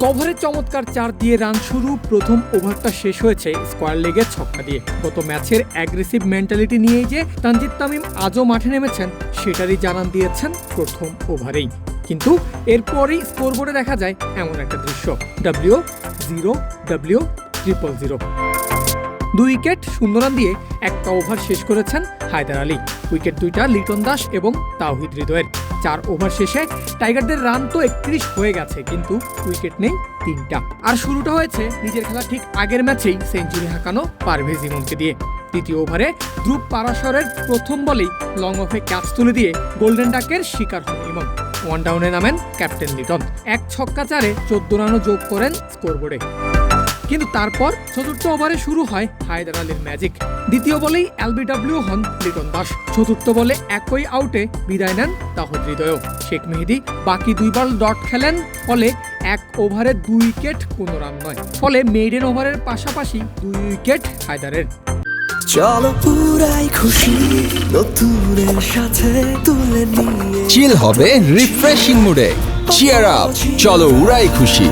কভারে চমৎকার 4 দিয়ে রান শুরু। প্রথম ওভারটা শেষ হয়েছে স্কোয়ার লেগের ছক্কা দিয়ে। গত ম্যাচের অ্যাগ্রেসিভ মেন্টালিটি নিয়েই যে তানজিদ তামিম আজও মাঠে নেমেছেন সেটারই জানান দিয়েছেন প্রথম ওভারেই। কিন্তু এরপরই স্কোরবোর্ডে দেখা যায় এমন একটা দৃশ্য, W0W000। 2 উইকেট 0 রান দিয়ে একটা ওভার শেষ করেছেন হায়দার আলী। উইকেট 2টা লিটন দাস এবং তাওহিদ হৃদয়ের। 4 ওভার শেষে টাইগারদের রান তো 31 হয়ে গেছে, কিন্তু উইকেট নেই 3টা। আর শুরুটা হয়েছে নিজের খেলা ঠিক আগের ম্যাচেই সেঞ্চুরি হাঁকানো পারভেজ ইমনকে দিয়ে। দ্বিতীয় ওভারে ধ্রুব পারাশরের প্রথম বলেই লং অফে ক্যাচ তুলে দিয়ে গোল্ডেন ডাকের শিকার হন ইমন। 1 ডাউনে নামেন ক্যাপ্টেন লিটন। 1 ছক্কা 4-এ 14 রানও যোগ করেন স্কোরবোর্ডে। কিন্তু তারপর চতুর্থ ওভারে শুরু হয় হায়দার আলীর ম্যাজিক। দ্বিতীয় বলেই এলবিডব্লিউ হন লিটন দাস। চতুর্থ বলে একই আউটে বিদায় নেন তাহিদ হৃদয়। শেখ মেহেদী বাকি 2 বল ডট খেলেন, ফলে 1 ওভারে 2 উইকেট, কোনো রান নয়। ফলে মেইডেন ওভারের পাশাপাশি 2 উইকেট হায়দারের। চলো পুরাই খুশি নতুনের সাথে তুলে নিয়ে চিল হবে রিফ্রেশিং মুডে। চিয়ার আপ, চলো উড়াই খুশি।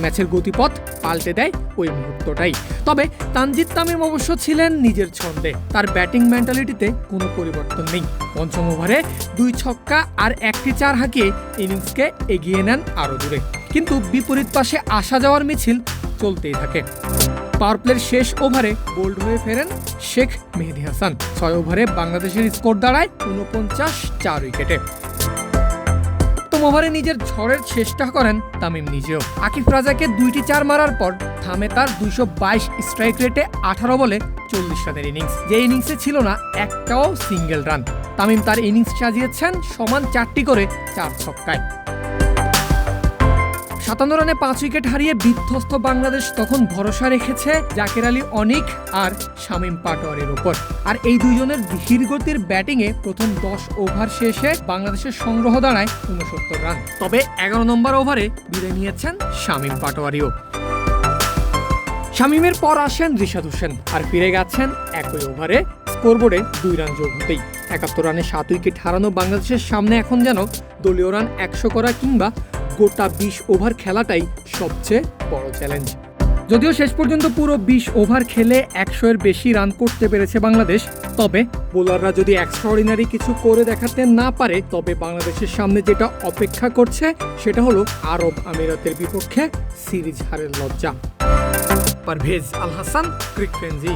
ম্যাচের গতিপথ পাল্টে দেয় ওই মুহূর্তটাই। তবে তানজিদ তামিম অবশ্য ছিলেন নিজের ছন্দে। তার ব্যাটিং মেন্টালিটিতে কোনো পরিবর্তন নেই। পঞ্চম ওভারে 2 ছক্কা আর 1টি 4 হাঁকিয়ে ইনিংসকে এগিয়ে নেন আরও দূরে। কিন্তু বিপরীত পাশে আসা যাওয়ার মিছিল চলতেই থাকে। পাওয়ার প্লের শেষ ওভারে বোল্ড হয়ে ফেরেন শেখ মেহেদী হাসান। 6 ওভারে বাংলাদেশের স্কোর দাঁড়ায় 49, 4 উইকেটে। ওভারে নিজের ঝড়ের চেষ্টা করেন তামিম নিজেও। আকিব রাজাকে 2টি 4 মারার পর থামে তার 222 স্ট্রাইক রেটে 18 বলে 40 রানের ইনিংস, যে ইনিংসে ছিল না একটাও সিঙ্গেল রান। তামিম তার ইনিংস সাজিয়েছেন সমান 4টি করে 4 ছক্কায়। 57 রানে 5 উইকেট হারিয়ে বিধ্বস্ত বাংলাদেশ তখন ভরসা রেখেছে জাকের আলী অনিক আর শামীম পাটোয়ারির ওপর। আর এই দুইজনের ধীরগতির ব্যাটিংয়ে প্রথম 10 ওভার শেষে বাংলাদেশের সংগ্রহ দাঁড়ায় 69 রান। তবে 11 নম্বর ওভারে বিদায় নিয়েছেন শামীম পাটোয়ারিও। শামীমের পর আসেন রিশাদ হোসেন, আর ফিরে গেছেন একই ওভারে। স্কোরবোর্ডে 2 রান যোগ হতেই 71 রানে 7 উইকেট হারানো বাংলাদেশের সামনে এখন যেন দলীয় রান 100 করা কিংবা গোটা 20 ওভার খেলাটাই সবচেয়ে বড় চ্যালেঞ্জ। যদিও শেষ পর্যন্ত পুরো 20 ওভার খেলে 100-এর বেশি রান করতে পেরেছে বাংলাদেশ, তবে বোলাররা যদি এক্সট্রাঅর্ডিনারি কিছু করে দেখাতে না পারে, তবে বাংলাদেশের সামনে যেটা অপেক্ষা করছে সেটা হলো আরব আমিরাতের বিপক্ষে সিরিজ হারের লজ্জা। পারভেজ আল হাসান, ক্রিক ফ্রেন্জি।